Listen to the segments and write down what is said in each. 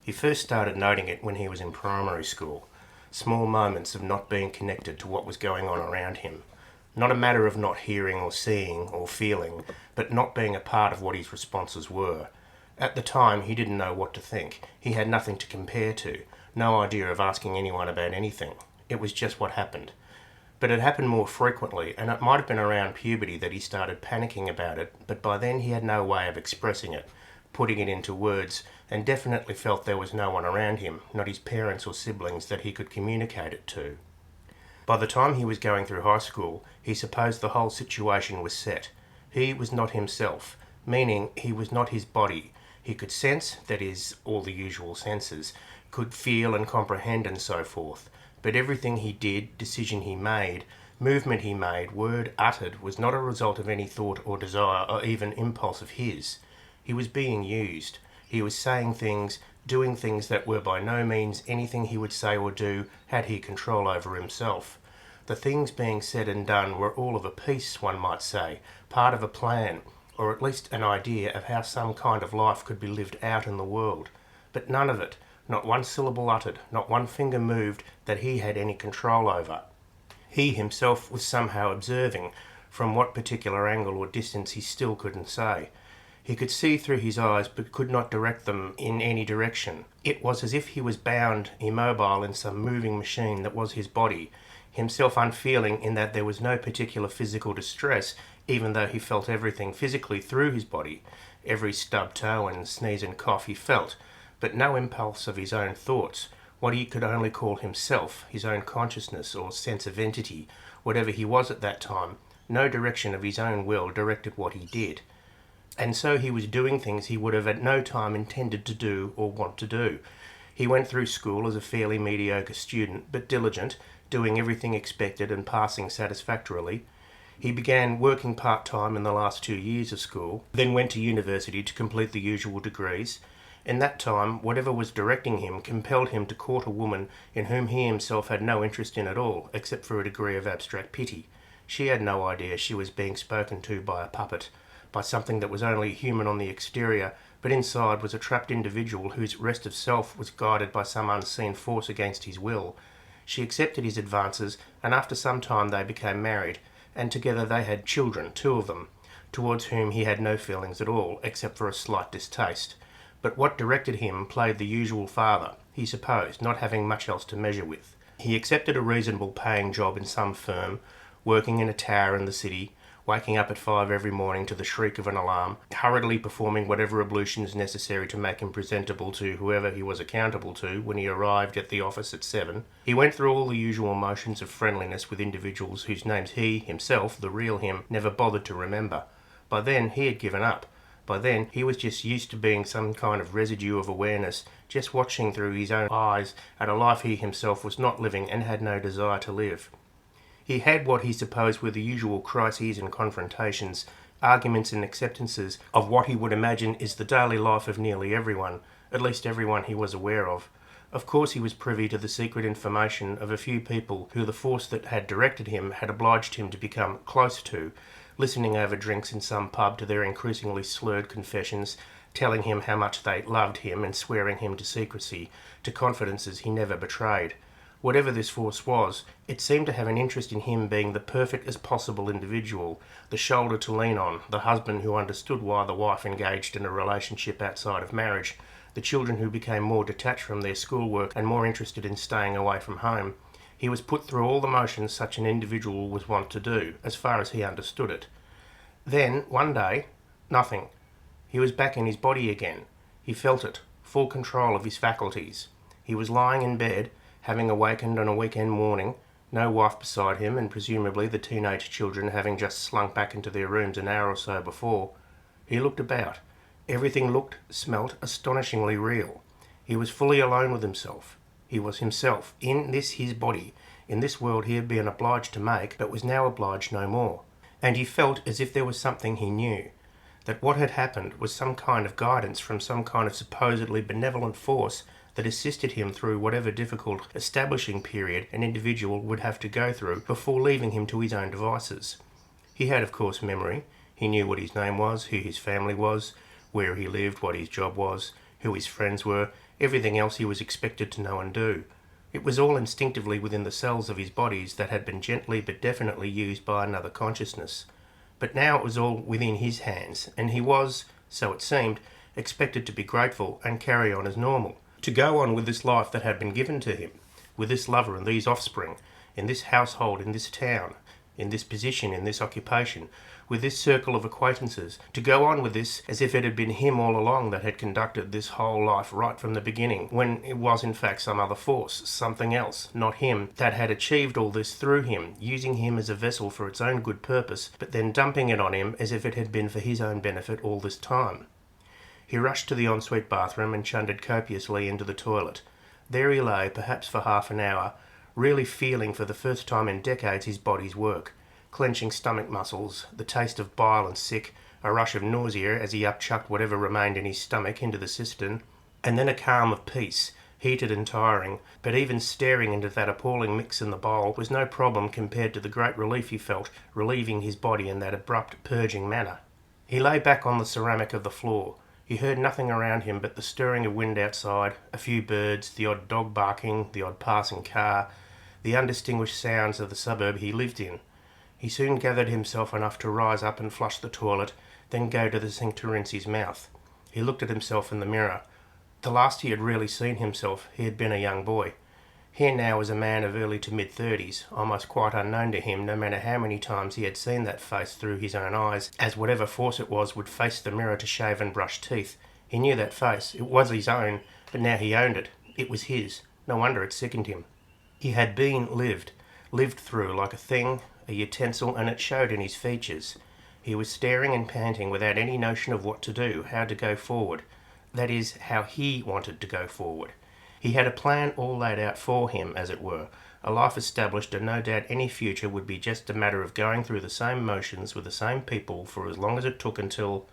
He first started noting it when he was in primary school. Small moments of not being connected to what was going on around him. Not a matter of not hearing or seeing or feeling, but not being a part of what his responses were. At the time, he didn't know what to think. He had nothing to compare to, no idea of asking anyone about anything. It was just what happened. But it happened more frequently, and it might have been around puberty that he started panicking about it, but by then he had no way of expressing it, putting it into words, and definitely felt there was no one around him, not his parents or siblings, that he could communicate it to. By the time he was going through high school, he supposed the whole situation was set. He was not himself, meaning he was not his body. He could sense, that is, all the usual senses, could feel and comprehend and so forth, but everything he did, decision he made, movement he made, word uttered, was not a result of any thought or desire or even impulse of his. He was being used. He was saying things, doing things that were by no means anything he would say or do had he control over himself. The things being said and done were all of a piece, one might say, part of a plan, or at least an idea of how some kind of life could be lived out in the world. But none of it, not one syllable uttered, not one finger moved, that he had any control over. He himself was somehow observing, from what particular angle or distance he still couldn't say. He could see through his eyes but could not direct them in any direction. It was as if he was bound, immobile in some moving machine that was his body, himself unfeeling in that there was no particular physical distress, even though he felt everything physically through his body. Every stub toe and sneeze and cough he felt, but no impulse of his own thoughts, what he could only call himself, his own consciousness or sense of entity, whatever he was at that time. No direction of his own will directed what he did. And so he was doing things he would have at no time intended to do or want to do. He went through school as a fairly mediocre student, but diligent, doing everything expected and passing satisfactorily. He began working part-time in the last 2 years of school, then went to university to complete the usual degrees. In that time, whatever was directing him compelled him to court a woman in whom he himself had no interest in at all, except for a degree of abstract pity. She had no idea she was being spoken to by a puppet, by something that was only human on the exterior, but inside was a trapped individual whose rest of self was guided by some unseen force against his will. She accepted his advances, and after some time they became married, and together they had children, 2 of them, towards whom he had no feelings at all, except for a slight distaste. But what directed him played the usual father, he supposed, not having much else to measure with. He accepted a reasonable paying job in some firm, working in a tower in the city, waking up at 5 every morning to the shriek of an alarm, hurriedly performing whatever ablutions necessary to make him presentable to whoever he was accountable to when he arrived at the office at 7. He went through all the usual motions of friendliness with individuals whose names he, himself, the real him, never bothered to remember. By then he had given up. By then he was just used to being some kind of residue of awareness, just watching through his own eyes at a life he himself was not living and had no desire to live. He had what he supposed were the usual crises and confrontations, arguments and acceptances of what he would imagine is the daily life of nearly everyone, at least everyone he was aware of. Of course he was privy to the secret information of a few people who the force that had directed him had obliged him to become close to, listening over drinks in some pub to their increasingly slurred confessions, telling him how much they loved him and swearing him to secrecy, to confidences he never betrayed. Whatever this force was, it seemed to have an interest in him being the perfect as possible individual, the shoulder to lean on, the husband who understood why the wife engaged in a relationship outside of marriage, the children who became more detached from their schoolwork and more interested in staying away from home. He was put through all the motions such an individual was wont to do, as far as he understood it. Then, one day, nothing. He was back in his body again. He felt it, full control of his faculties. He was lying in bed, having awakened on a weekend morning, no wife beside him, and presumably the teenage children having just slunk back into their rooms an hour or so before. He looked about. Everything looked, smelt astonishingly real. He was fully alone with himself. He was himself, in this his body, in this world he had been obliged to make, but was now obliged no more. And he felt as if there was something he knew, that what had happened was some kind of guidance from some kind of supposedly benevolent force that assisted him through whatever difficult establishing period an individual would have to go through before leaving him to his own devices. He had, of course, memory. He knew what his name was, who his family was, where he lived, what his job was, who his friends were, Everything else he was expected to know and do. It was all instinctively within the cells of his bodies that had been gently but definitely used by another consciousness. But now it was all within his hands, and he was, so it seemed, expected to be grateful and carry on as normal. To go on with this life that had been given to him, with this lover and these offspring, in this household, in this town, in this position, in this occupation, with this circle of acquaintances, to go on with this as if it had been him all along that had conducted this whole life right from the beginning, when it was in fact some other force, something else, not him, that had achieved all this through him, using him as a vessel for its own good purpose, but then dumping it on him as if it had been for his own benefit all this time. He rushed to the ensuite bathroom and chundered copiously into the toilet. There he lay, perhaps for half an hour, really feeling for the first time in decades his body's work, clenching stomach muscles, the taste of bile and sick, a rush of nausea as he upchucked whatever remained in his stomach into the cistern, and then a calm of peace, heated and tiring, but even staring into that appalling mix in the bowl was no problem compared to the great relief he felt relieving his body in that abrupt, purging manner. He lay back on the ceramic of the floor. He heard nothing around him but the stirring of wind outside, a few birds, the odd dog barking, the odd passing car, the undistinguished sounds of the suburb he lived in. He soon gathered himself enough to rise up and flush the toilet, then go to the sink to rinse his mouth. He looked at himself in the mirror. The last he had really seen himself, he had been a young boy. Here now was a man of early to mid-30s, almost quite unknown to him, no matter how many times he had seen that face through his own eyes, as whatever force it was would face the mirror to shave and brush teeth. He knew that face. It was his own, but now he owned it. It was his. No wonder it sickened him. He had been lived through like a thing, a utensil, and it showed in his features. He was staring and panting without any notion of what to do, how to go forward. That is, how he wanted to go forward. He had a plan all laid out for him, as it were, a life established, and no doubt any future would be just a matter of going through the same motions with the same people for as long as it took until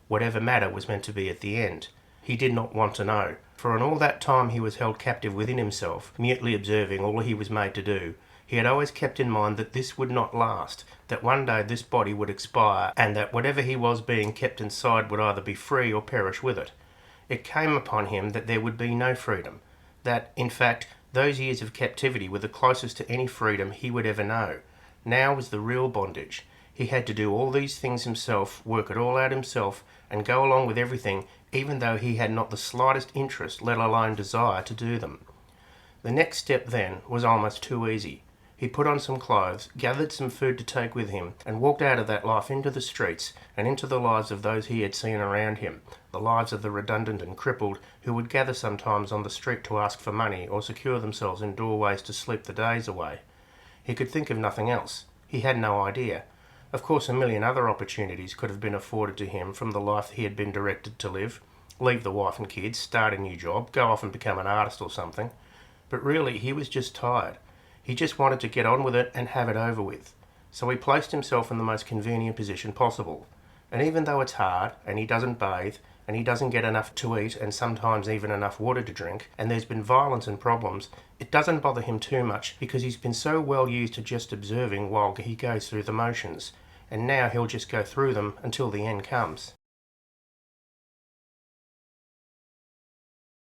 whatever matter was meant to be at the end. He did not want to know, for in all that time he was held captive within himself, mutely observing all he was made to do. He had always kept in mind that this would not last, that one day this body would expire, and that whatever he was being kept inside would either be free or perish with it. It came upon him that there would be no freedom, that, in fact, those years of captivity were the closest to any freedom he would ever know. Now was the real bondage. He had to do all these things himself, work it all out himself, and go along with everything, even though he had not the slightest interest, let alone desire, to do them. The next step, then, was almost too easy. He put on some clothes, gathered some food to take with him, and walked out of that life into the streets and into the lives of those he had seen around him, the lives of the redundant and crippled who would gather sometimes on the street to ask for money or secure themselves in doorways to sleep the days away. He could think of nothing else. He had no idea. Of course, a million other opportunities could have been afforded to him from the life he had been directed to live. Leave the wife and kids, start a new job, go off and become an artist or something. But really, he was just tired. He just wanted to get on with it and have it over with. So he placed himself in the most convenient position possible. And even though it's hard, and he doesn't bathe, and he doesn't get enough to eat, and sometimes even enough water to drink, and there's been violence and problems, it doesn't bother him too much because he's been so well used to just observing while he goes through the motions. And now he'll just go through them until the end comes.